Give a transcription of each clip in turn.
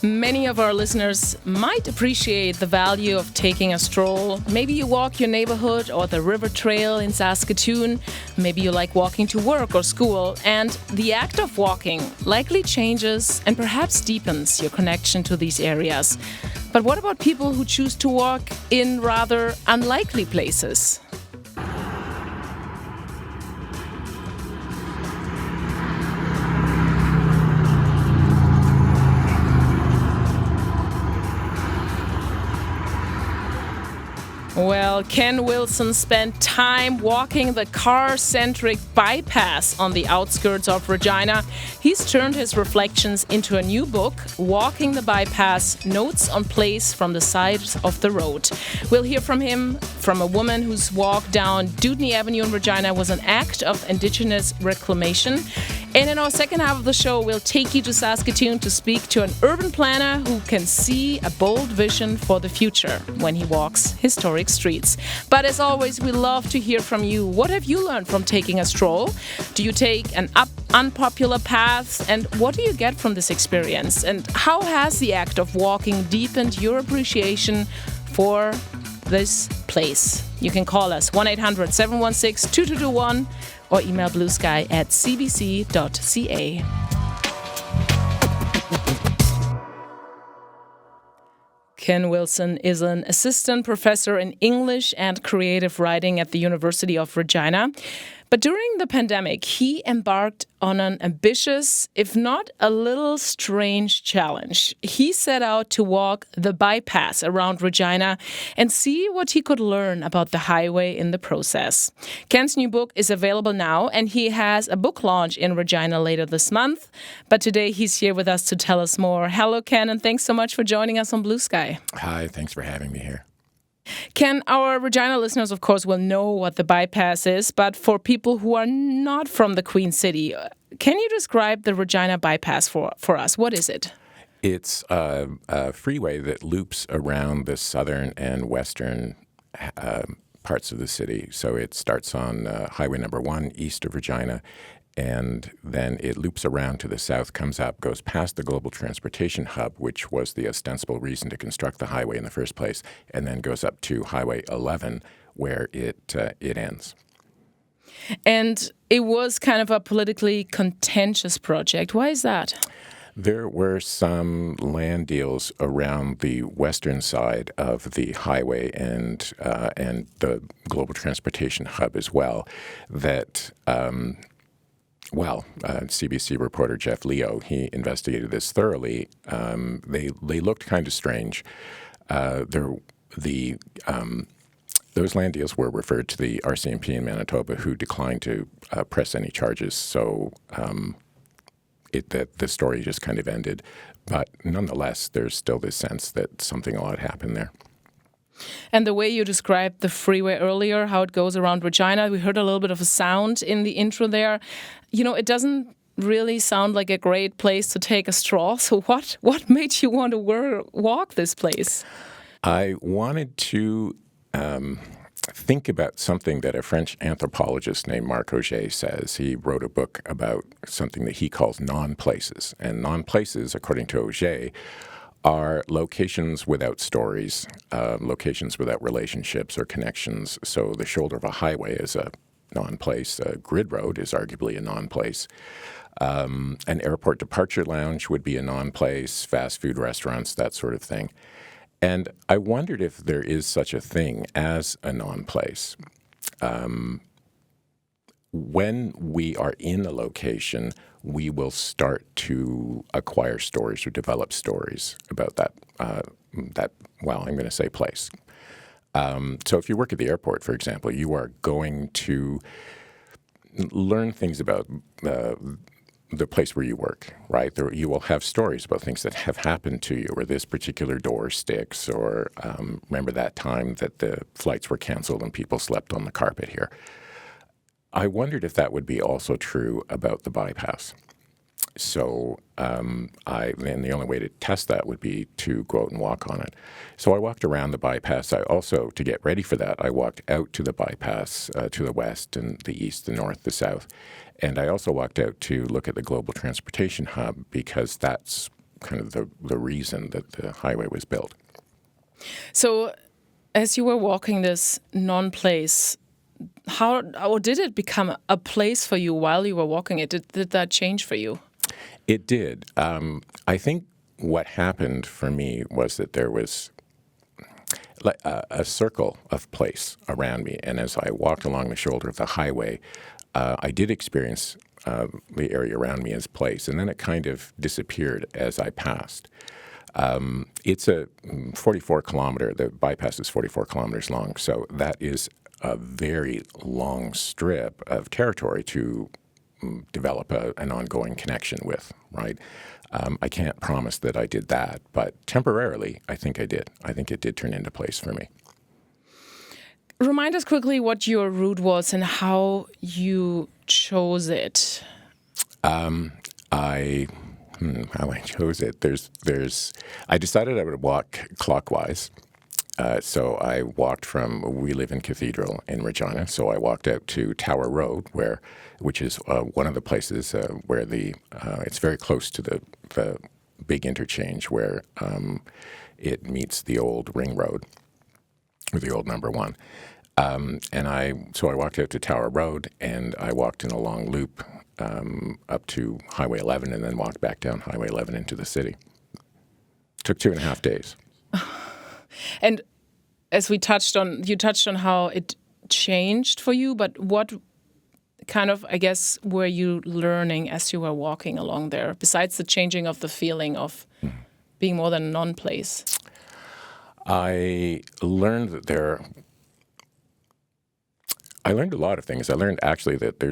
Many of our listeners might appreciate the value of taking a stroll. Maybe you walk your neighborhood or the river trail in Saskatchewan. Maybe you like walking to work or school. And the act of walking likely changes and perhaps deepens your connection to these areas. But what about people who choose to walk in rather unlikely places? Well, Ken Wilson spent time walking the car-centric bypass on the outskirts of Regina. He's turned his reflections into a new book, Walking the Bypass, Notes on Place from the Side of the Road. We'll hear from him, from a woman whose walk down Dewdney Avenue in Regina was an act of Indigenous reclamation. And in our second half of the show, we'll take you to Saskatoon to speak to an urban planner who can see a bold vision for the future when he walks historic streets. But as always, we love to hear from you. What have you learned from taking a stroll? Do you take an unpopular path? And what do you get from this experience? And how has the act of walking deepened your appreciation for this place? You can call us 1-800-716-2221 or email bluesky@cbc.ca. Ken Wilson is an assistant professor in English and creative writing at the University of Regina. But during the pandemic, he embarked on an ambitious, if not a little strange challenge. He set out to walk the bypass around Regina and see what he could learn about the highway in the process. Ken's new book is available now, and he has a book launch in Regina later this month. But today he's here with us to tell us more. Hello, Ken, and thanks so much for joining us on Blue Sky. Hi, thanks for having me here. Ken, our Regina listeners, of course, will know what the bypass is, but for people who are not from the Queen City, can you describe the Regina bypass for us? What is it? It's a freeway that loops around the southern and western parts of the city. So it starts on Highway number 1 east of Regina, and then it loops around to the south, comes up, goes past the Global Transportation Hub, which was the ostensible reason to construct the highway in the first place, and then goes up to Highway 11, where it ends. And it was kind of a politically contentious project. Why is that? There were some land deals around the western side of the highway and the Global Transportation Hub as well that CBC reporter Jeff Leo, he investigated this thoroughly. They looked kind of strange. Those land deals were referred to the RCMP in Manitoba, who declined to press any charges. So the story just kind of ended. But nonetheless, there's still this sense that something odd happened there. And the way you described the freeway earlier, how it goes around Regina, we heard a little bit of a sound in the intro there. You know, it doesn't really sound like a great place to take a stroll. So what made you want to walk this place? I wanted to think about something that a French anthropologist named Marc Auger says. He wrote a book about something that he calls non-places. And non-places, according to Auger, are locations without stories, locations without relationships or connections. So the shoulder of a highway is a non-place. A grid road is arguably a non-place. An airport departure lounge would be a non-place, fast food restaurants, that sort of thing. And I wondered if there is such a thing as a non-place. When we are in a location, we will start to acquire stories or develop stories about that I'm going to say place. So if you work at the airport, for example, you are going to learn things about the place where you work, right? You will have stories about things that have happened to you, or this particular door sticks, or remember that time that the flights were canceled and people slept on the carpet here. I wondered if that would be also true about the bypass. So then the only way to test that would be to go out and walk on it. So I walked around the bypass. I also, to get ready for that, I walked out to the bypass to the west and the east, the north, the south. And I also walked out to look at the Global Transportation Hub because that's kind of the reason that the highway was built. So, as you were walking this non-place, how or did it become a place for you while you were walking it? Did that change for you? It did. I think what happened for me was that there was like a circle of place around me, and as I walked along the shoulder of the highway, I did experience the area around me as place, and then it kind of disappeared as I passed. It's a 44 kilometer, the bypass is 44 kilometers long, so that is a very long strip of territory to develop an ongoing connection with, right? I can't promise that I did that, but temporarily, I think I did. I think it did turn into place for me. Remind us quickly what your route was and how you chose it. How I chose it. I decided I would walk clockwise. So I walked we live in Cathedral in Regina, so I walked out to Tower Road, which is one of the places where it's very close to the big interchange where it meets the old Ring Road, or the old number one. So I walked out to Tower Road, and I walked in a long loop up to Highway 11, and then walked back down Highway 11 into the city. Took 2.5 days. And as you touched on how it changed for you, but what kind of, I guess, were you learning as you were walking along there, besides the changing of the feeling of being more than a non-place? I learned a lot of things. I learned actually that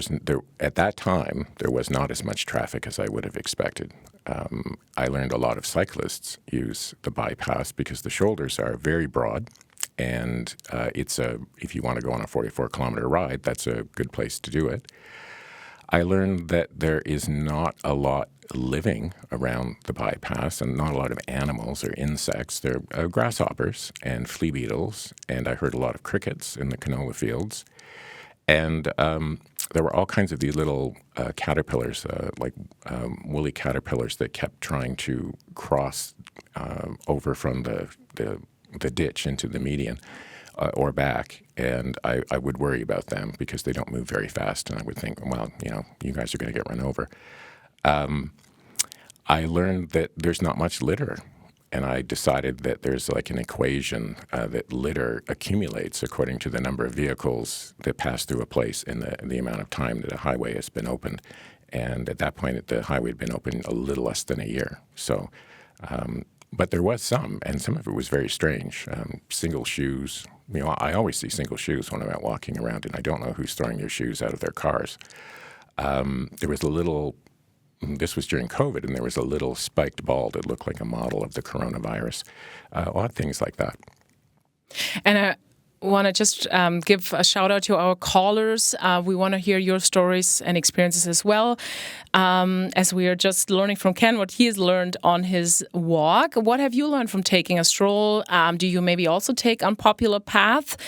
at that time there was not as much traffic as I would have expected. I learned a lot of cyclists use the bypass because the shoulders are very broad, and if you want to go on a 44-kilometer ride, that's a good place to do it. I learned that there is not a lot living around the bypass, and not a lot of animals or insects. There are grasshoppers and flea beetles, and I heard a lot of crickets in the canola fields. And there were all kinds of these little caterpillars, like woolly caterpillars that kept trying to cross over from the ditch into the median or back. And I would worry about them because they don't move very fast. And I would think, well, you guys are going to get run over. I learned that there's not much litter. And I decided that there's like an equation that litter accumulates according to the number of vehicles that pass through a place and the amount of time that a highway has been opened. And at that point, the highway had been open a little less than a year. So, but there was some, and some of it was very strange. Single shoes. I always see single shoes when I'm out walking around, and I don't know who's throwing their shoes out of their cars. There was this was during COVID, and there was a little spiked ball that looked like a model of the coronavirus. Odd things like that. And I want to just give a shout out to our callers. We want to hear your stories and experiences as well. As we are just learning from Ken what he has learned on his walk. What have you learned from taking a stroll? Do you maybe also take unpopular path?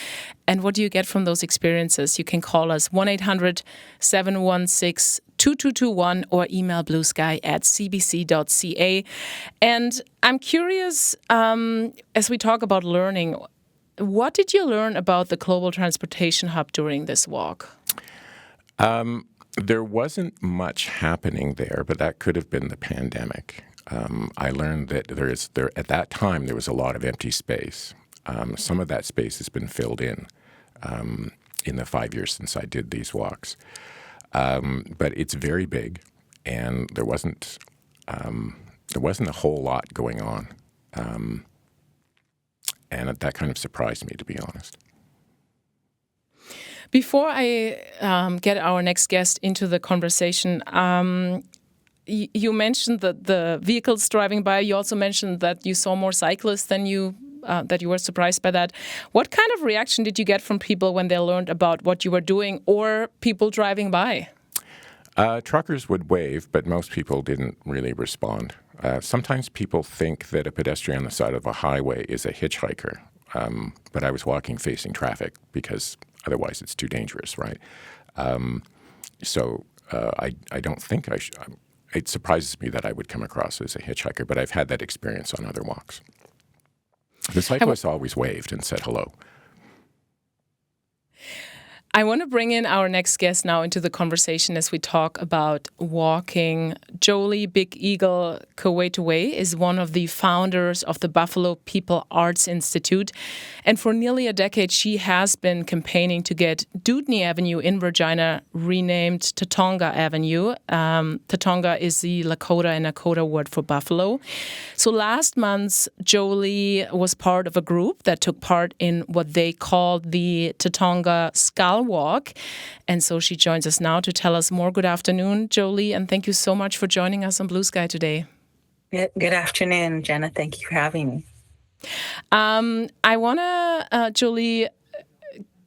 And what do you get from those experiences? You can call us 1-800-716-2221 or email bluesky@cbc.ca. And I'm curious, as we talk about learning, what did you learn about the Global Transportation Hub during this walk? There wasn't much happening there, but that could have been the pandemic. I learned that at that time there was a lot of empty space. Some of that space has been filled in the 5 years since I did these walks. But it's very big, and there wasn't a whole lot going on. And that kind of surprised me, to be honest. Before I get our next guest into the conversation, you mentioned the vehicles driving by. You also mentioned that you saw more cyclists than that you were surprised by that. What kind of reaction did you get from people when they learned about what you were doing, or people driving by? Truckers would wave, but most people didn't really respond. Sometimes people think that a pedestrian on the side of a highway is a hitchhiker, but I was walking facing traffic because otherwise it's too dangerous, right? So I don't think it surprises me that I would come across as a hitchhiker, but I've had that experience on other walks. The cyclists always waved and said hello. I want to bring in our next guest now into the conversation as we talk about walking. Jolie Big Eagle Kuwaitaway is one of the founders of the Buffalo People Arts Institute. And for nearly a decade, she has been campaigning to get Dewdney Avenue in Regina renamed Tatonga Avenue. Tatonga is the Lakota and Nakota word for buffalo. So last month, Jolie was part of a group that took part in what they called the Tatonga Skull Walk. And so she joins us now to tell us more. Good afternoon, Jolie, and thank you so much for joining us on Blue Sky today. Good afternoon, Jenna. Thank you for having me. I want to, Jolie,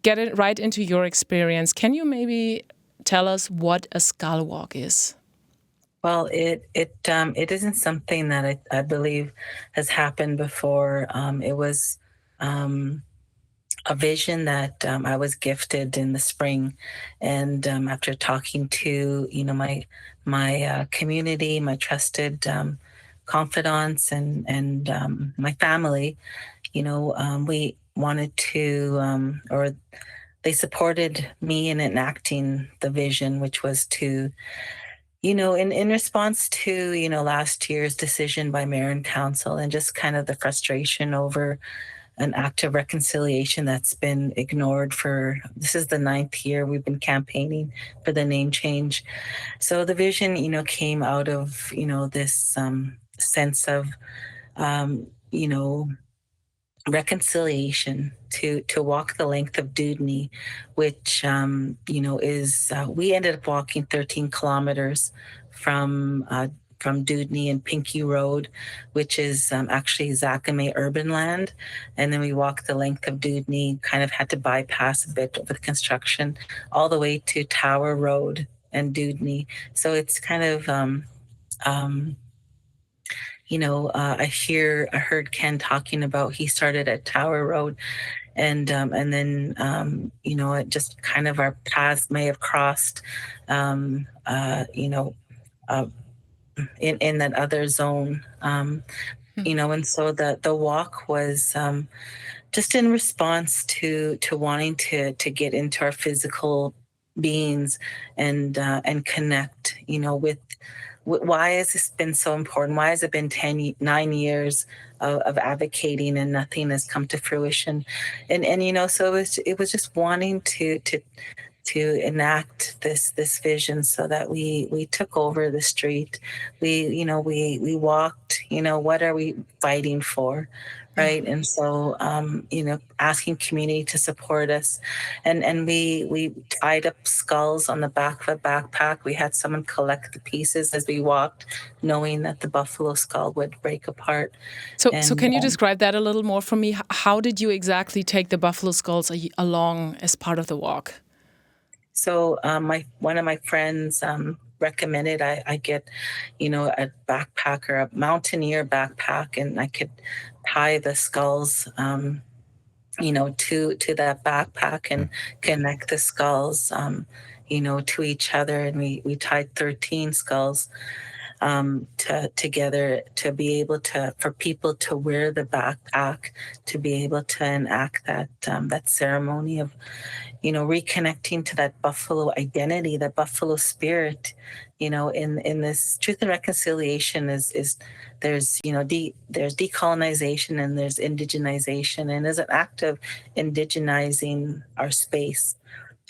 get it right into your experience. Can you maybe tell us what a skull walk is? Well, it isn't something that I believe has happened before. It was a vision that I was gifted in the spring, and after talking to my community, my trusted confidants, and my family, we wanted to, or they supported me in enacting the vision, which was to, in response to, last year's decision by mayor and council, and just kind of the frustration over an act of reconciliation that's been ignored this is the 9th year we've been campaigning for the name change. So the vision, came out of, this sense of, reconciliation to walk the length of Dewdney, which, is, we ended up walking 13 kilometers from Dewdney and Pinky Road, which is actually Zakame urban land. And then we walked the length of Dewdney, kind of had to bypass a bit with construction, all the way to Tower Road and Dewdney. So it's kind of, I heard Ken talking about he started at Tower Road, and then it just kind of our paths may have crossed, in that other zone, and so the walk was just in response to wanting to get into our physical beings and connect, with why has this been so important? Why has it been 9 years of advocating and nothing has come to fruition? And so it was just wanting to enact this vision so that we took over the street. We walked, what are we fighting for? Right. And so, asking community to support us. And we tied up skulls on the back of a backpack. We had someone collect the pieces as we walked, knowing that the buffalo skull would break apart. So can you describe that a little more for me? How did you exactly take the buffalo skulls along as part of the walk? So one of my friends recommended I get, a backpack or a mountaineer backpack, and I could tie the skulls, to that backpack and connect the skulls, to each other. And we tied 13 skulls together to be able for people to wear the backpack, to be able to enact that ceremony of, reconnecting to that buffalo identity, that buffalo spirit, in this truth and reconciliation is there's, there's decolonization and there's indigenization, and as an act of indigenizing our space,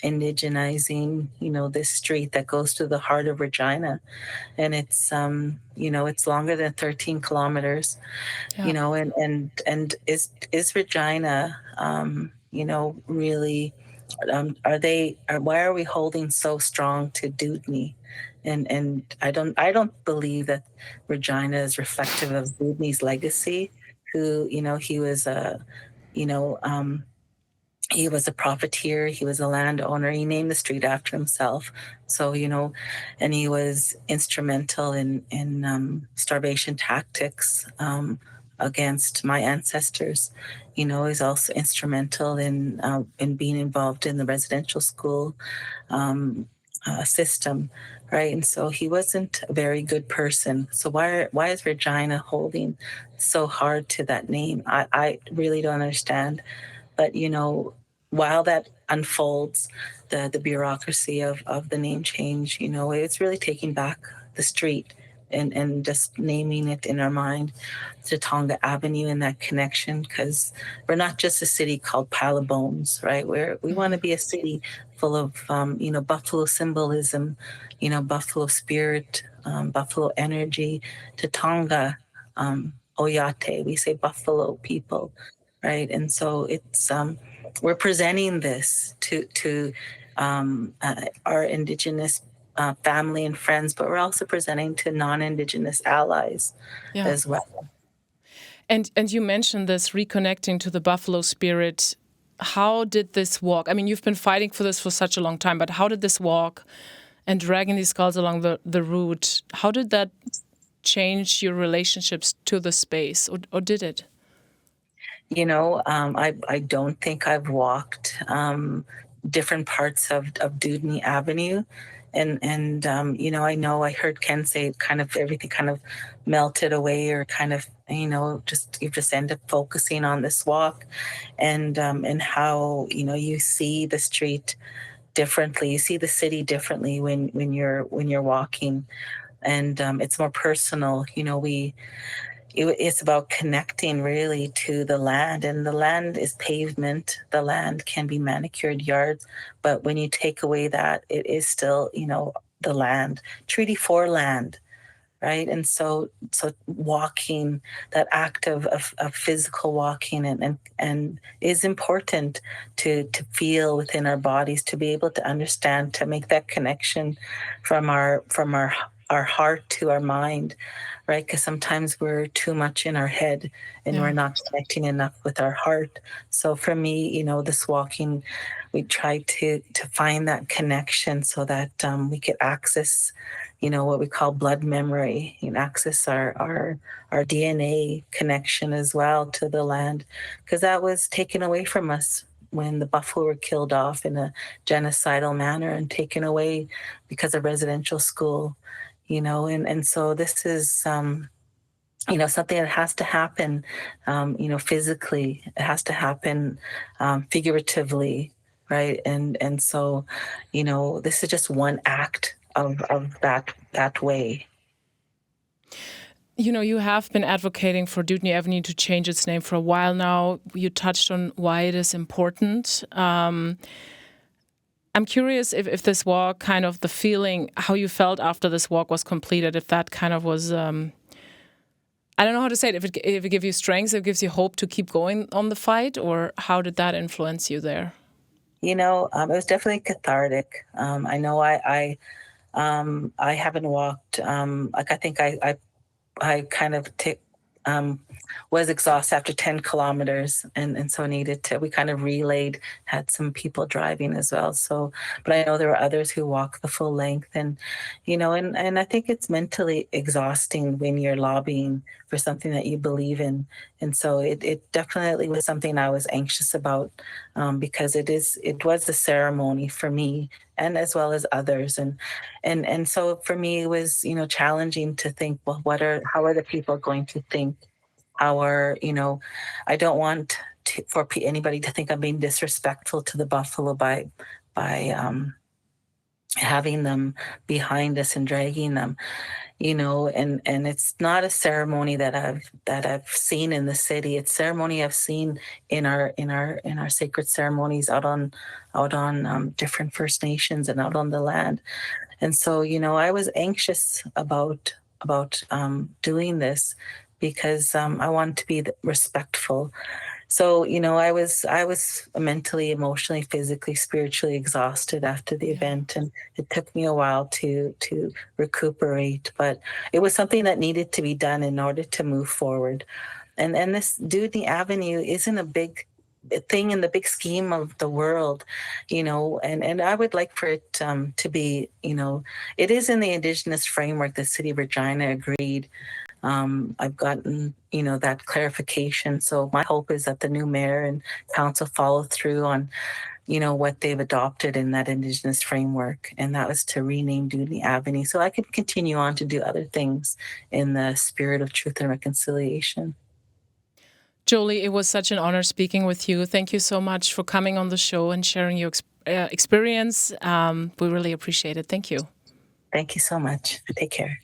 indigenizing, this street that goes through the heart of Regina. And it's, it's longer than 13 kilometers, Yeah. And is Regina, really, why are we holding so strong to Dewdney? And I don't believe that Regina is reflective of Dewdney's legacy, who, he was he was a profiteer. He was a landowner. He named the street after himself. So, and he was instrumental in starvation tactics against my ancestors. He's also instrumental in being involved in the residential school system, right? And so he wasn't a very good person. So why is Regina holding so hard to that name? I really don't understand. But while that unfolds, the bureaucracy of the name change, it's really taking back the street and just naming it in our mind to Tonga Avenue and that connection, because we're not just a city called Pile of Bones, right? We want to be a city full of buffalo symbolism, buffalo spirit, buffalo energy, to Tonga, Oyate. We say buffalo people, right? And so it's we're presenting this to our Indigenous family and friends, but we're also presenting to non-Indigenous allies Yeah. as well. And you mentioned this reconnecting to the buffalo spirit. How did this walk? I mean, you've been fighting for this for such a long time, but how did this walk and dragging these skulls along the route, how did that change your relationships to the space, or did it? I don't think I've walked different parts of Dudney Avenue. And I know I heard Ken say kind of everything kind of melted away, or kind of, just you just end up focusing on this walk, and how, you see the street differently. You see the city differently when you're walking, and it's more personal. It's about connecting really to the land, and the land is pavement. The land can be manicured yards, but when you take away that, it is still, the land, treaty for land, right? And so walking, that act of physical walking, and is important to feel within our bodies, to be able to understand, to make that connection from our heart to our mind, right? Because sometimes we're too much in our head, and we're Yeah. not connecting enough with our heart. So for me, this walking, we try to find that connection, so that we could access, what we call blood memory, and access our DNA connection as well to the land, because that was taken away from us when the buffalo were killed off in a genocidal manner and taken away because of residential school, and so this is something that has to happen, physically. It has to happen figuratively, right? And so, this is just one act of that way. You have been advocating for Dudney Avenue to change its name for a while now. You touched on why it is important. I'm curious if this walk, kind of the feeling, how you felt after this walk was completed, if that kind of was, I don't know how to say it, if it gives you strength, if it gives you hope to keep going on the fight, or how did that influence you there? It was definitely cathartic. I know I haven't walked, like, I think I kind of was exhausted after 10 kilometers, and so needed to, we kind of relayed, had some people driving as well. So, but I know there were others who walk the full length, and I think it's mentally exhausting when you're lobbying for something that you believe in. And so it definitely was something I was anxious about, because it was a ceremony for me, and as well as others. And so for me, it was, challenging to think, well, how are the people going to think? I don't want for anybody to think I'm being disrespectful to the buffalo by having them behind us and dragging them, and it's not a ceremony that I've seen in the city. It's ceremony I've seen in our sacred ceremonies out on different First Nations and out on the land. And so, I was anxious about doing this, because I wanted to be respectful. So, I was mentally, emotionally, physically, spiritually exhausted after the Yeah. event, and it took me a while to recuperate. But it was something that needed to be done in order to move forward. And this Dudney Avenue isn't a big thing in the big scheme of the world, and I would like for it to be, it is in the Indigenous framework. The City of Regina agreed. I've gotten, that clarification. So my hope is that the new mayor and council follow through on what they've adopted in that Indigenous framework, and that was to rename Dewdney Avenue so I could continue on to do other things in the spirit of truth and reconciliation. Jolie, it was such an honor speaking with you. Thank you so much for coming on the show and sharing your experience. We really appreciate it. Thank you. Thank you so much. Take care.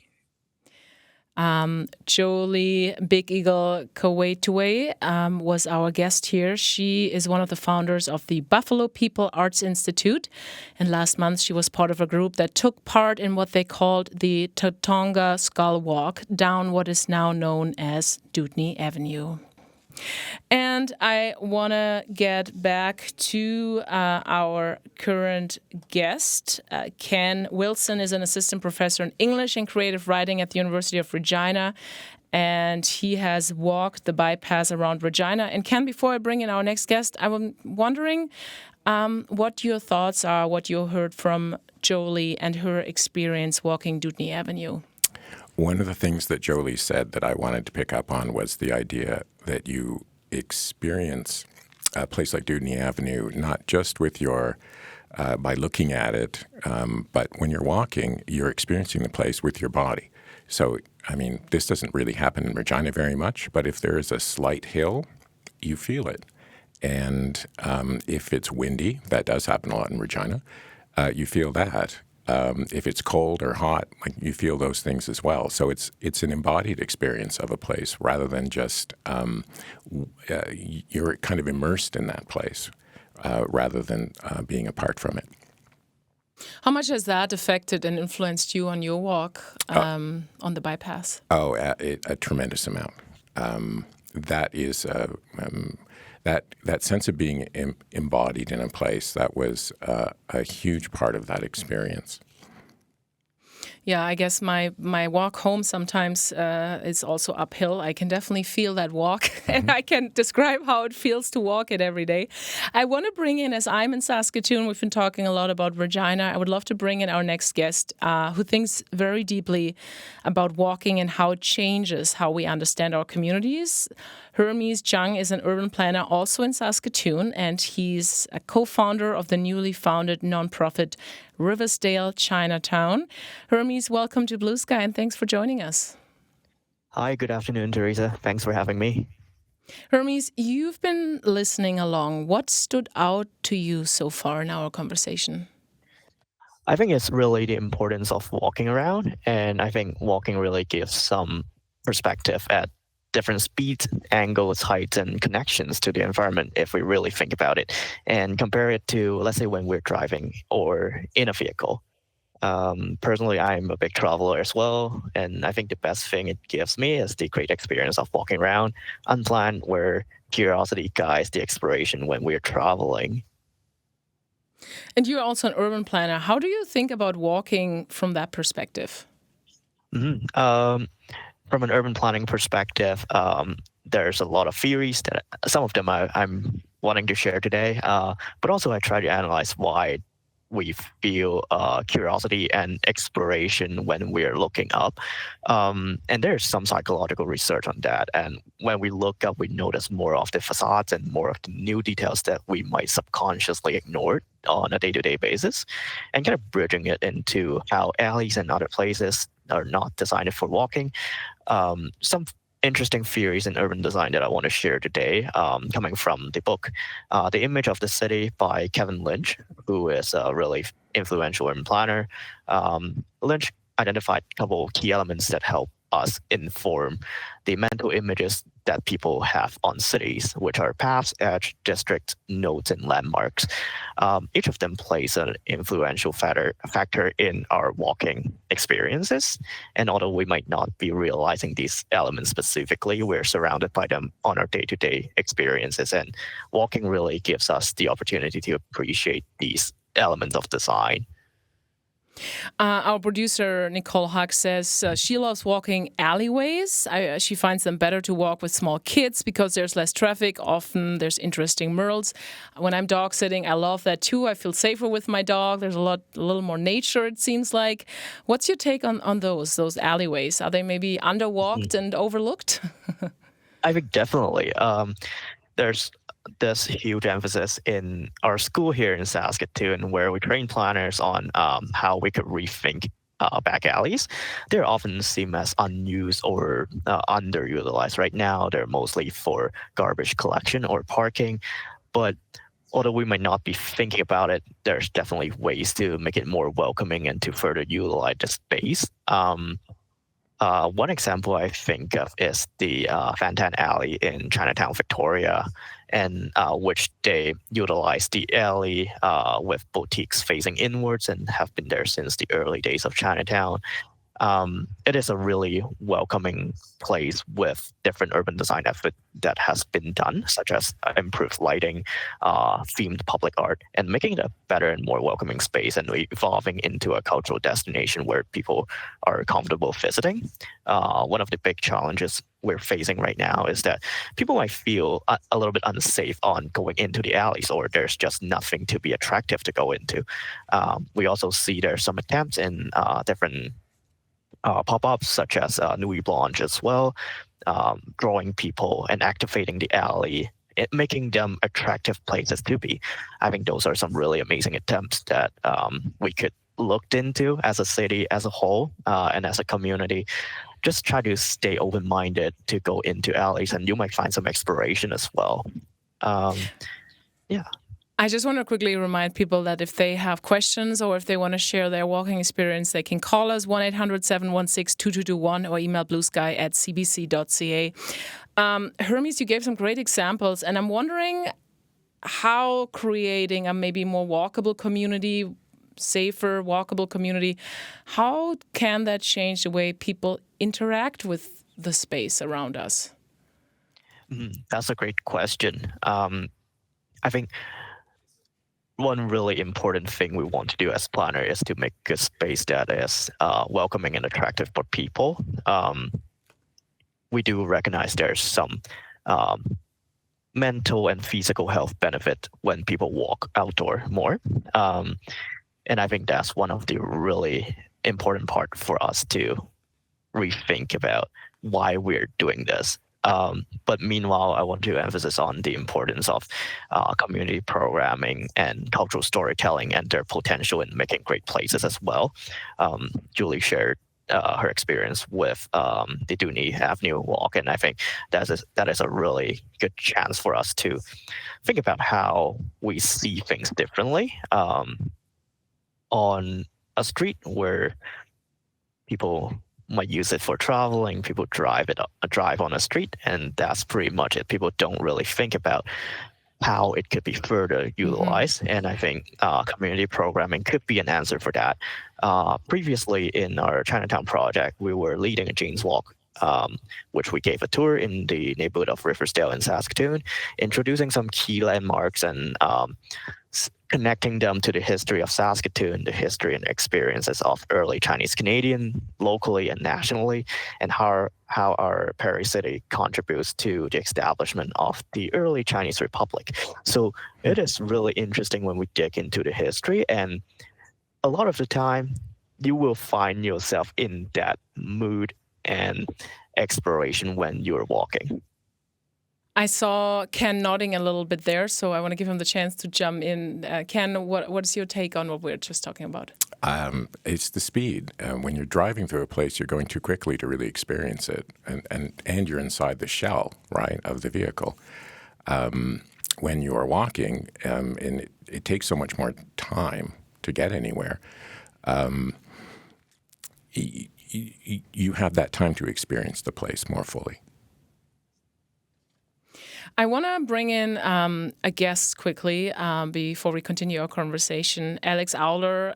Jolie Big Eagle Kowetue was our guest here. She is one of the founders of the Buffalo People Arts Institute. And last month, she was part of a group that took part in what they called the Tatonga Skull Walk down what is now known as Dewdney Avenue. And I want to get back to our current guest. Ken Wilson is an assistant professor in English and creative writing at the University of Regina. And he has walked the bypass around Regina. And Ken, before I bring in our next guest, I'm wondering what your thoughts are, what you heard from Jolie and her experience walking Dewdney Avenue. One of the things that Jolie said that I wanted to pick up on was the idea that you experience a place like Dewdney Avenue not just with your by looking at it, but when you're walking, you're experiencing the place with your body. So, I mean, this doesn't really happen in Regina very much, but if there is a slight hill, you feel it. And if it's windy, that does happen a lot in Regina, you feel that. If it's cold or hot, like you feel those things as well. So it's an embodied experience of a place rather than just you're kind of immersed in that place rather than being apart from it. How much has that affected and influenced you on your walk on the bypass? Oh, a tremendous amount. That is that sense of being embodied in a place, that was a huge part of that experience. Yeah, I guess my walk home sometimes is also uphill. I can definitely feel that walk, and I can describe how it feels to walk it every day. I want to bring in, as I'm in Saskatoon, we've been talking a lot about Regina. I would love to bring in our next guest who thinks very deeply about walking and how it changes how we understand our communities. Hermes Jung is an urban planner also in Saskatoon, and he's a co-founder of the newly founded nonprofit Riversdale Chinatown. Hermes, welcome to Blue Sky, and thanks for joining us. Hi, good afternoon, Teresa. Thanks for having me. Hermes, you've been listening along. What stood out to you so far in our conversation? I think it's really the importance of walking around, and I think walking really gives some perspective at different speeds, angles, heights, and connections to the environment if we really think about it and compare it to, let's say, when we're driving or in a vehicle. Personally, I'm a big traveler as well, and I think the best thing it gives me is the great experience of walking around unplanned, where curiosity guides the exploration when we're traveling. And you're also an urban planner. How do you think about walking from that perspective? From an urban planning perspective, there's a lot of theories that some of them I'm wanting to share today, but also I try to analyze why we feel curiosity and exploration when we're looking up. And there's some psychological research on that. And when we look up, we notice more of the facades and more of the new details that we might subconsciously ignore on a day-to-day basis, and kind of bridging it into how alleys and other places are not designed for walking. Some interesting theories in urban design that I want to share today, coming from the book, The Image of the City by Kevin Lynch, who is a really influential urban planner. Lynch identified a couple of key elements that help us inform the mental images that people have on cities, which are paths, edge, districts, nodes, and landmarks. Each of them plays an influential factor in our walking experiences. And although we might not be realizing these elements specifically, we're surrounded by them on our day-to-day experiences. And walking really gives us the opportunity to appreciate these elements of design. Our producer, Nicole Huck, says she loves walking alleyways. She finds them better to walk with small kids because there's less traffic. Often there's interesting murals. When I'm dog sitting, I love that too. I feel safer with my dog. There's a little more nature, it seems like. What's your take on those alleyways? Are they maybe underwalked and overlooked? I think definitely. There's this huge emphasis in our school here in Saskatoon, where we train planners on how we could rethink back alleys. They're often seen as unused or underutilized. Right now, they're mostly for garbage collection or parking. But although we might not be thinking about it, there's definitely ways to make it more welcoming and to further utilize the space. One example I think of is the Fantan Alley in Chinatown, Victoria, and which they utilize the alley with boutiques facing inwards and have been there since the early days of Chinatown. It is a really welcoming place with different urban design effort that has been done, such as improved lighting, themed public art, and making it a better and more welcoming space and evolving into a cultural destination where people are comfortable visiting. One of the big challenges we're facing right now is that people might feel a little bit unsafe on going into the alleys, or there's just nothing to be attractive to go into. We also see there's some attempts in different pop-ups such as Nuit Blanche as well, drawing people and activating the alley, making them attractive places to be. I think those are some really amazing attempts that we could look into as a city as a whole and as a community. Just try to stay open-minded to go into alleys, and you might find some exploration as well. Yeah. I just want to quickly remind people that if they have questions or if they want to share their walking experience, they can call us 1-800-716-2221 or email bluesky@cbc.ca. Hermes, you gave some great examples, and I'm wondering how creating a maybe more walkable community, safer walkable community, how can that change the way people interact with the space around us? That's a great question. I think one really important thing we want to do as planner is to make a space that is welcoming and attractive for people. We do recognize there's some mental and physical health benefit when people walk outdoor more. And I think that's one of the really important part for us to rethink about why we're doing this. But meanwhile, I want to emphasize on the importance of community programming and cultural storytelling and their potential in making great places as well. Julie shared her experience with the Dooney Avenue walk, and I think that is a really good chance for us to think about how we see things differently on a street where people might use it for traveling. People drive on a street, and that's pretty much it. People don't really think about how it could be further utilized. And I think community programming could be an answer for that. Previously in our Chinatown project, we were leading a Jane's Walk, which we gave a tour in the neighborhood of Riversdale in Saskatoon, introducing some key landmarks and connecting them to the history of Saskatoon, the history and experiences of early Chinese Canadian, locally and nationally, and how our Perry City contributes to the establishment of the early Chinese Republic. So it is really interesting when we dig into the history, and a lot of the time you will find yourself in that mood and exploration when you're walking. I saw Ken nodding a little bit there, so I want to give him the chance to jump in. Ken, what is your take on what we're just talking about? It's the speed. When you're driving through a place, you're going too quickly to really experience it, and you're inside the shell, right, of the vehicle. When you are walking, and it takes so much more time to get anywhere, you have that time to experience the place more fully. I want to bring in a guest quickly before we continue our conversation. Alex Auler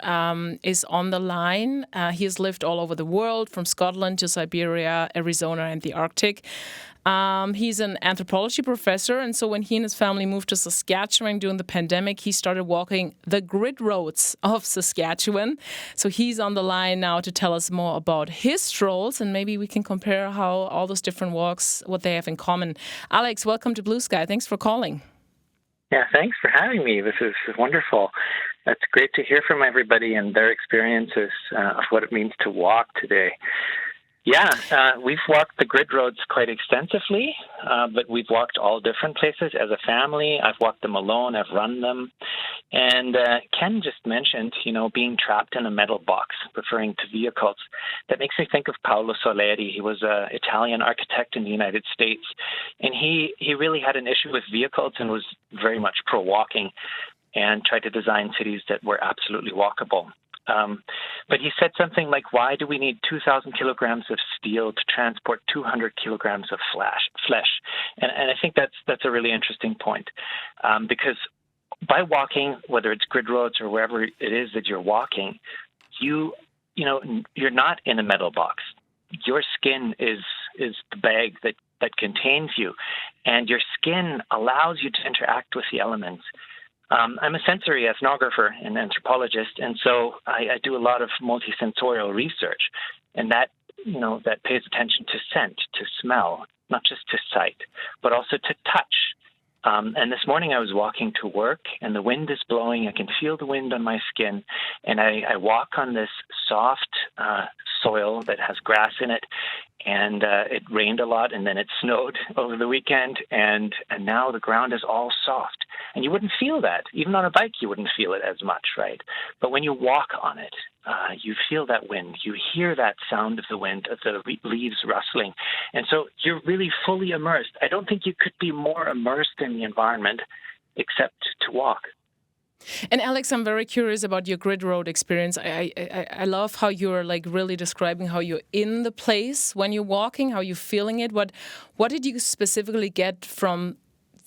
is on the line. He has lived all over the world, from Scotland to Siberia, Arizona, and the Arctic. He's an anthropology professor, and so when he and his family moved to Saskatchewan during the pandemic, he started walking the grid roads of Saskatchewan. So he's on the line now to tell us more about his strolls, and maybe we can compare how all those different walks, what they have in common. Alex, welcome to Blue Sky. Thanks for calling. Yeah, thanks for having me. This is wonderful. It's great to hear from everybody and their experiences of what it means to walk today. Yeah, we've walked the grid roads quite extensively, but we've walked all different places as a family. I've walked them alone. I've run them. And Ken just mentioned, being trapped in a metal box, referring to vehicles. That makes me think of Paolo Soleri. He was an Italian architect in the United States, and he really had an issue with vehicles and was very much pro-walking and tried to design cities that were absolutely walkable. But he said something like, why do we need 2,000 kilograms of steel to transport 200 kilograms of flesh? And I think that's a really interesting point, because by walking, whether it's grid roads or wherever it is that you're walking, you're not in a metal box. Your skin is the bag that contains you, and your skin allows you to interact with the elements. I'm a sensory ethnographer and anthropologist, and so I do a lot of multisensorial research, and that pays attention to scent, to smell, not just to sight, but also to touch. And this morning I was walking to work, and the wind is blowing. I can feel the wind on my skin, and I walk on this soft soil that has grass in it, and it rained a lot, and then it snowed over the weekend, and now the ground is all soft. And you wouldn't feel that. Even on a bike, you wouldn't feel it as much, right? But when you walk on it, you feel that wind. You hear that sound of the wind, of the leaves rustling. And so you're really fully immersed. I don't think you could be more immersed in the environment except to walk. And Alex, I'm very curious about your grid road experience. I love how you're really describing how you're in the place when you're walking, how you're feeling it. What did you specifically get from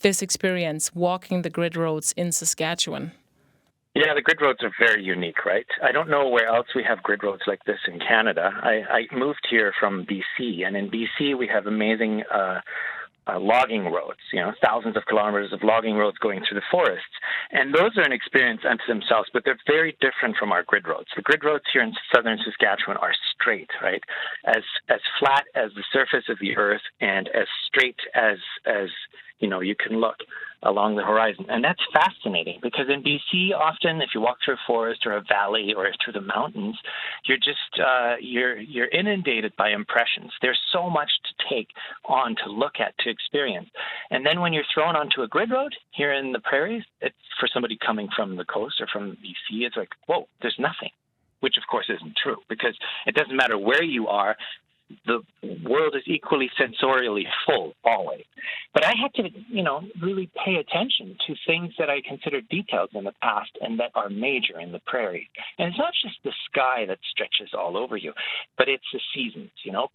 this experience walking the grid roads in Saskatchewan? Yeah, the grid roads are very unique, right? I don't know where else we have grid roads like this in Canada. I moved here from BC, and in BC we have amazing logging roads, thousands of kilometers of logging roads going through the forests. And those are an experience unto themselves, but they're very different from our grid roads. The grid roads here in southern Saskatchewan are straight, right? As flat as the surface of the earth and as straight as you can look along the horizon. And that's fascinating because in BC, often if you walk through a forest or a valley or through the mountains, you're just, you're inundated by impressions. There's so much to take on, to look at, to experience. And then when you're thrown onto a grid road here in the prairies, it's for somebody coming from the coast or from BC, it's like, whoa, there's nothing, which of course isn't true because it doesn't matter where you are. The world is equally sensorially full always. But I had to, really pay attention to things that I considered details in the past and that are major in the prairie. And it's not just the sky that stretches all over you, but it's the seasons,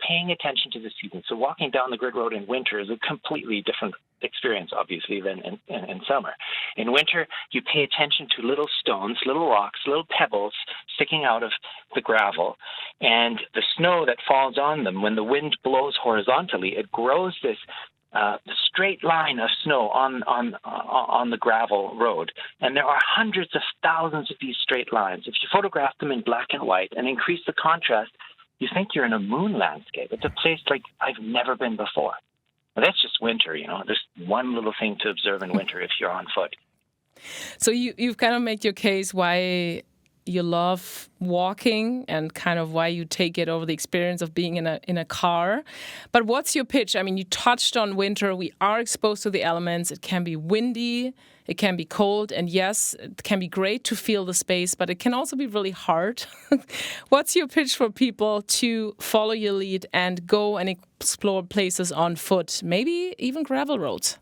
paying attention to the seasons. So walking down the grid road in winter is a completely different experience, obviously, than in summer. In winter, you pay attention to little stones, little rocks, little pebbles sticking out of the gravel, and the snow that falls on them. When the wind blows horizontally, it grows this straight line of snow on the gravel road. And there are hundreds of thousands of these straight lines. If you photograph them in black and white and increase the contrast, you think you're in a moon landscape. It's a place like I've never been before. Well, that's just winter, There's one little thing to observe in winter if you're on foot. So you've kind of made your case why you love walking and kind of why you take it over the experience of being in a car. But what's your pitch? I mean, you touched on winter. We are exposed to the elements. It can be windy. It can be cold. And yes, it can be great to feel the space, but it can also be really hard. What's your pitch for people to follow your lead and go and explore places on foot, maybe even gravel roads?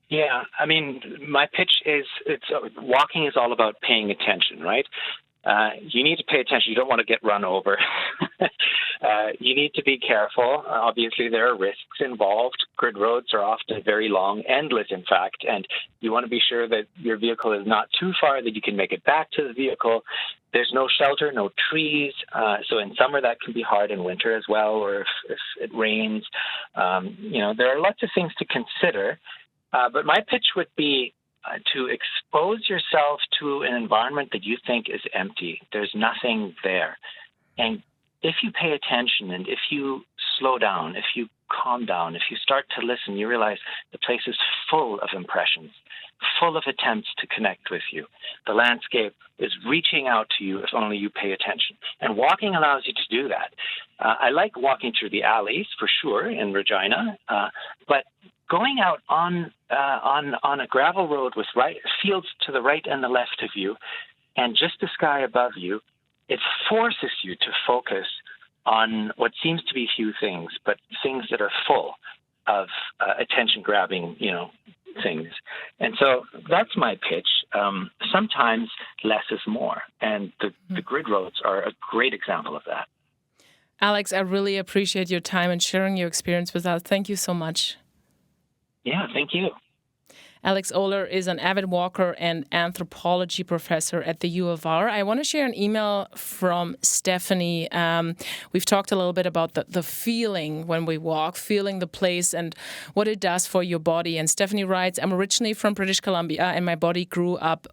Yeah, I mean, my pitch is walking is all about paying attention, right? You need to pay attention. You don't want to get run over. You need to be careful. Obviously, there are risks involved. Grid roads are often very long, endless, in fact, and you want to be sure that your vehicle is not too far, that you can make it back to the vehicle. There's no shelter, no trees. So in summer, that can be hard, in winter as well, or if it rains. There are lots of things to consider. But my pitch would be to expose yourself to an environment that you think is empty. There's nothing there. And if you pay attention and if you slow down, if you calm down, if you start to listen, you realize the place is full of impressions, full of attempts to connect with you. The landscape is reaching out to you if only you pay attention. And walking allows you to do that. I like walking through the alleys for sure in Regina, but going out on a gravel road with fields to the right and the left of you, and just the sky above you, it forces you to focus on what seems to be few things, but things that are full of attention-grabbing, things. And so that's my pitch. Sometimes less is more, and the grid roads are a great example of that. Alex, I really appreciate your time and sharing your experience with us. Thank you so much. Yeah, thank you. Alex Oler is an avid walker and anthropology professor at the U of R. I want to share an email from Stephanie. We've talked a little bit about the feeling when we walk, feeling the place and what it does for your body. And Stephanie writes, I'm originally from British Columbia and my body grew up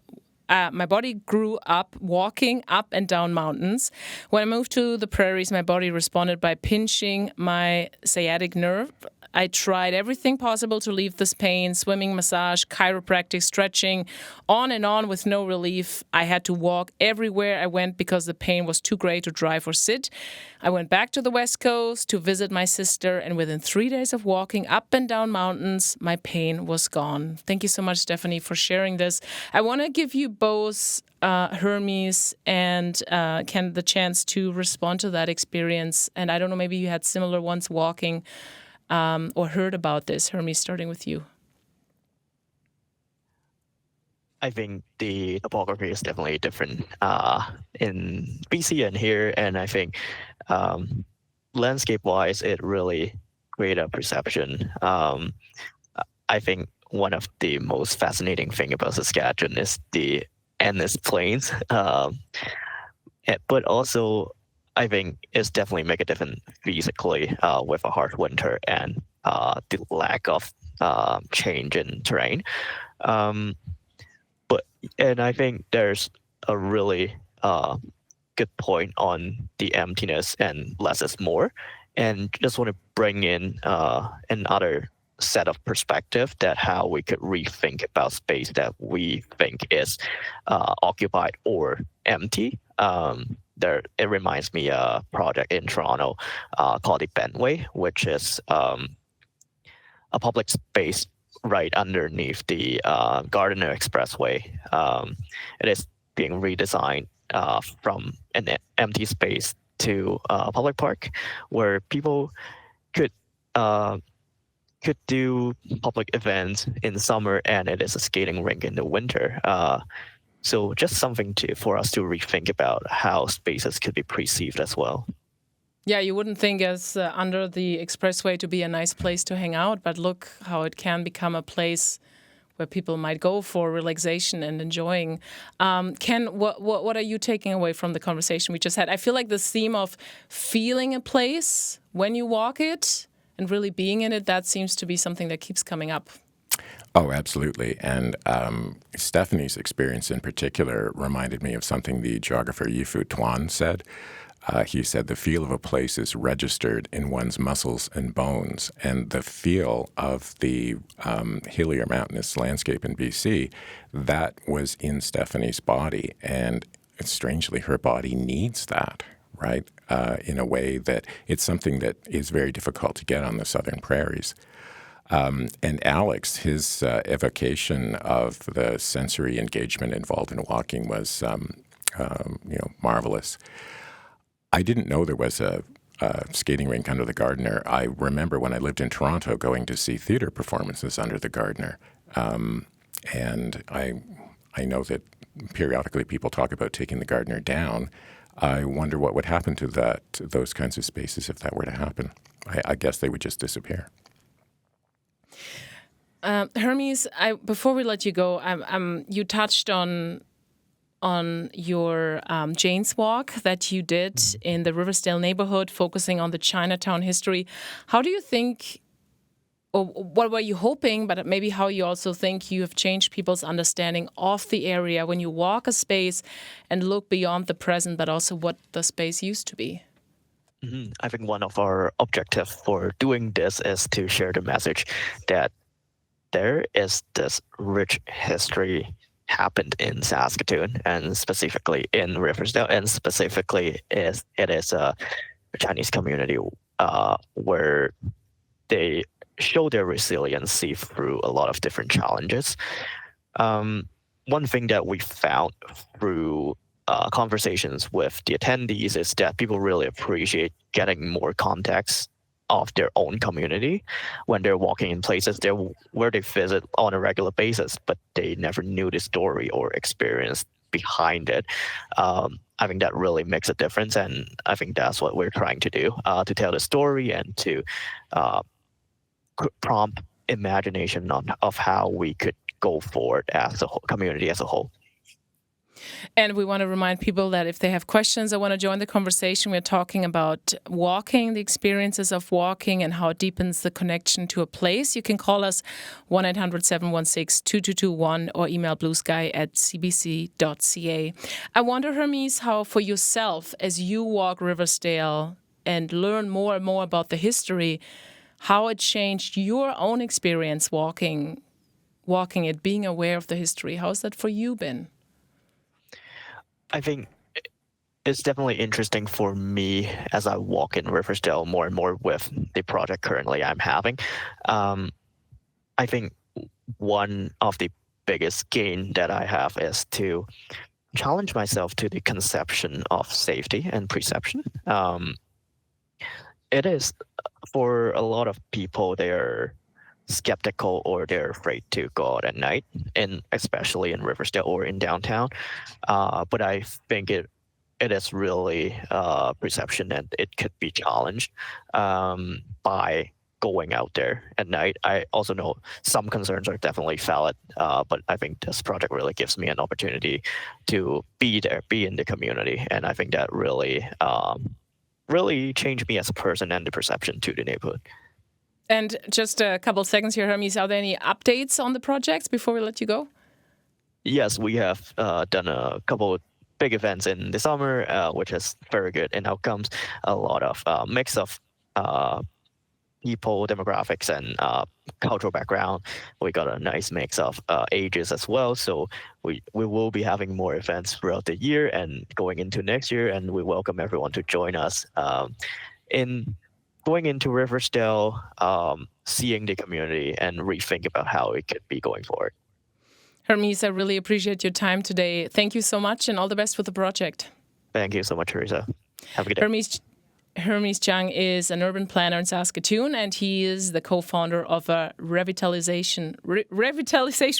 walking up and down mountains. When I moved to the prairies, my body responded by pinching my sciatic nerve. I tried everything possible to relieve this pain, swimming, massage, chiropractic, stretching, on and on with no relief. I had to walk everywhere I went because the pain was too great to drive or sit. I went back to the West Coast to visit my sister, and within 3 days of walking up and down mountains, my pain was gone. Thank you so much, Stephanie, for sharing this. I want to give you both Hermes and Ken the chance to respond to that experience. And I don't know, maybe you had similar ones walking or heard about this. Hermes, starting with you. I think the topography is definitely different in BC and here, and I think landscape-wise, it really creates a perception. I think one of the most fascinating thing about Saskatchewan is the endless plains, but also I think it's definitely make a difference physically with a harsh winter and the lack of change in terrain. And I think there's a really good point on the emptiness and less is more. And just want to bring in another set of perspective that how we could rethink about space that we think is occupied or empty. It reminds me of a project in Toronto called the Bentway, which is a public space right underneath the Gardiner Expressway. It is being redesigned from an empty space to a public park where people could do public events in the summer, and it is a skating rink in the winter. So just something for us to rethink about how spaces could be perceived as well. Yeah, you wouldn't think as under the expressway to be a nice place to hang out, but look how it can become a place where people might go for relaxation and enjoying. Ken, what are you taking away from the conversation we just had? I feel like this theme of feeling a place when you walk it and really being in it, that seems to be something that keeps coming up. Oh, absolutely. And Stephanie's experience in particular reminded me of something the geographer Yifu Tuan said. He said the feel of a place is registered in one's muscles and bones. And the feel of the hilly or mountainous landscape in BC, that was in Stephanie's body. And strangely, her body needs that, right? In a way that it's something that is very difficult to get on the southern prairies. And Alex, his evocation of the sensory engagement involved in walking was, marvelous. I didn't know there was a skating rink under the Gardiner. I remember when I lived in Toronto going to see theater performances under the Gardiner. And I know that periodically people talk about taking the Gardiner down. I wonder what would happen to those kinds of spaces if that were to happen. I guess they would just disappear. Hermes, before we let you go, you touched on your Jane's Walk that you did in the Riversdale neighborhood, focusing on the Chinatown history. How do you think, or what were you hoping, but maybe how you also think you have changed people's understanding of the area when you walk a space and look beyond the present, but also what the space used to be? I think one of our objectives for doing this is to share the message that there is this rich history happened in Saskatoon and specifically in Riversdale, and specifically it is a Chinese community where they show their resiliency through a lot of different challenges. One thing that we found through conversations with the attendees is that people really appreciate getting more context of their own community when they're walking in places where they visit on a regular basis, but they never knew the story or experience behind it. I think that really makes a difference, and I think that's what we're trying to do, to tell the story and to prompt imagination of how we could go forward as a whole, community as a whole. And we want to remind people that if they have questions or want to join the conversation, we're talking about walking, the experiences of walking and how it deepens the connection to a place. You can call us 1-800-716-2221 or email bluesky@cbc.ca. I wonder, Hermes, how for yourself, as you walk Riversdale and learn more and more about the history, how it changed your own experience walking it, being aware of the history. How's that for you been? I think it's definitely interesting for me as I walk in Riversdale more and more with the project currently I'm having. I think one of the biggest gain that I have is to challenge myself to the conception of safety and perception. It is, for a lot of people, they're skeptical or they're afraid to go out at night, and especially in Riversdale or in downtown. But I think it is really perception, and it could be challenged by going out there at night. I also know some concerns are definitely valid, but I think this project really gives me an opportunity to be there, be in the community, and I think that really changed me as a person and the perception to the neighborhood. And just a couple of seconds here, Hermes, are there any updates on the projects before we let you go? Yes, we have done a couple of big events in the summer, which is very good in outcomes. A lot of mix of people, demographics, and cultural background. We got a nice mix of ages as well. So we will be having more events throughout the year and going into next year. And we welcome everyone to join us in going into Riversdale, seeing the community, and rethink about how it could be going forward. Hermes, I really appreciate your time today. Thank you so much, and all the best with the project. Thank you so much, Teresa. Have a good day. Hermes Zhang is an urban planner in Saskatoon, and he is the co-founder of a revitalization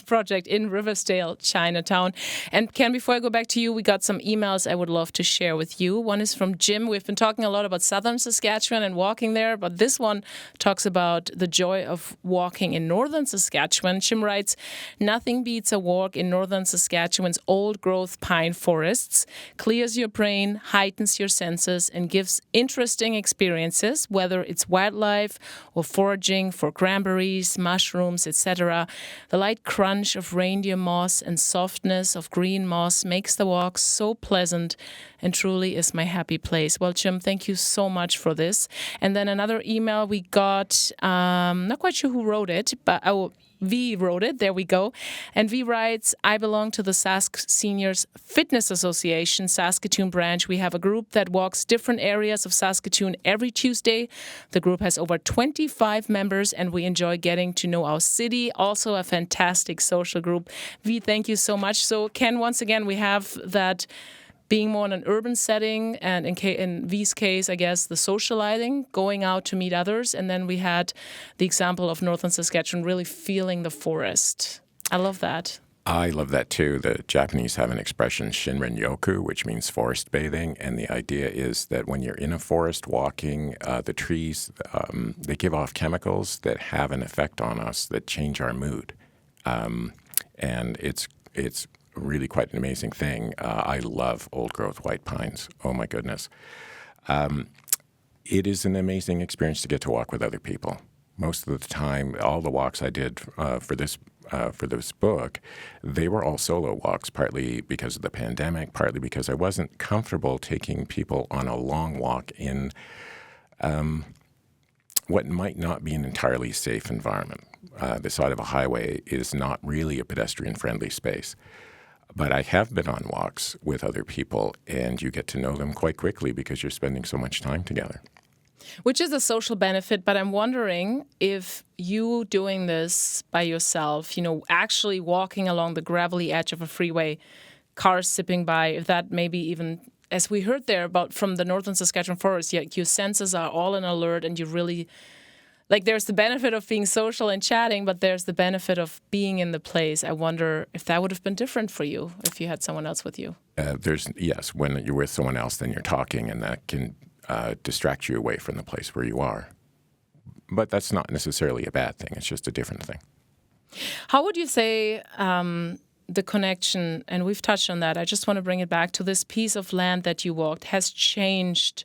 project in Riversdale, Chinatown. And Ken, before I go back to you, we got some emails I would love to share with you. One is from Jim. We've been talking a lot about southern Saskatchewan and walking there, but this one talks about the joy of walking in northern Saskatchewan. Jim writes, "Nothing beats a walk in northern Saskatchewan's old-growth pine forests. Clears your brain, heightens your senses, and gives interesting experiences, whether it's wildlife or foraging for cranberries, mushrooms, etc. The light crunch of reindeer moss and softness of green moss makes the walk so pleasant and truly is my happy place." Well, Jim, thank you so much for this. And then another email we got, not quite sure who wrote it, but V wrote it. There we go. And V writes, "I belong to the Sask Seniors Fitness Association, Saskatoon branch. We have a group that walks different areas of Saskatoon every Tuesday. The group has over 25 members, and we enjoy getting to know our city. Also a fantastic social group." V, thank you so much. So, Ken, once again, we have that being more in an urban setting, and in V's case, I guess, the socializing, going out to meet others. And then we had the example of northern Saskatchewan really feeling the forest. I love that. I love that too. The Japanese have an expression, shinrin yoku, which means forest bathing. And the idea is that when you're in a forest walking, the trees, they give off chemicals that have an effect on us that change our mood. And it's really quite an amazing thing. I love old-growth white pines. Oh, my goodness. It is an amazing experience to get to walk with other people. Most of the time, all the walks I did for this book, they were all solo walks, partly because of the pandemic, partly because I wasn't comfortable taking people on a long walk in what might not be an entirely safe environment. The side of a highway is not really a pedestrian-friendly space. But I have been on walks with other people, and you get to know them quite quickly because you're spending so much time together. Which is a social benefit, but I'm wondering if you doing this by yourself, actually walking along the gravelly edge of a freeway, cars zipping by, if that maybe even, as we heard there about from the northern Saskatchewan forest, your senses are all in alert and you really, there's the benefit of being social and chatting, but there's the benefit of being in the place. I wonder if that would have been different for you if you had someone else with you. Yes, when you're with someone else, then you're talking, and that can distract you away from the place where you are. But that's not necessarily a bad thing. It's just a different thing. How would you say the connection, and we've touched on that, I just want to bring it back to this piece of land that you walked, has changed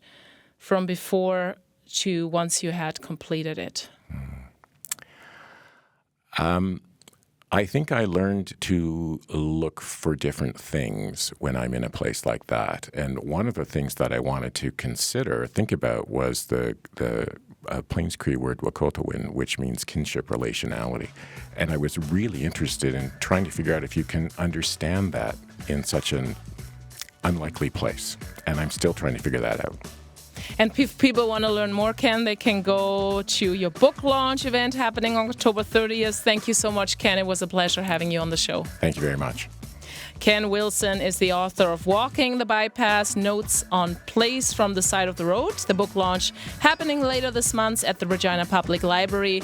from before to once you had completed it? I think I learned to look for different things when I'm in a place like that. And one of the things that I wanted to think about, was the Plains Cree word wakotowin, which means kinship relationality. And I was really interested in trying to figure out if you can understand that in such an unlikely place. And I'm still trying to figure that out. And if people want to learn more, Ken, they can go to your book launch event happening on October 30th. Thank you so much, Ken. It was a pleasure having you on the show. Thank you very much. Ken Wilson is the author of Walking the Bypass, Notes on Place from the Side of the Road. The book launch happening later this month at the Regina Public Library.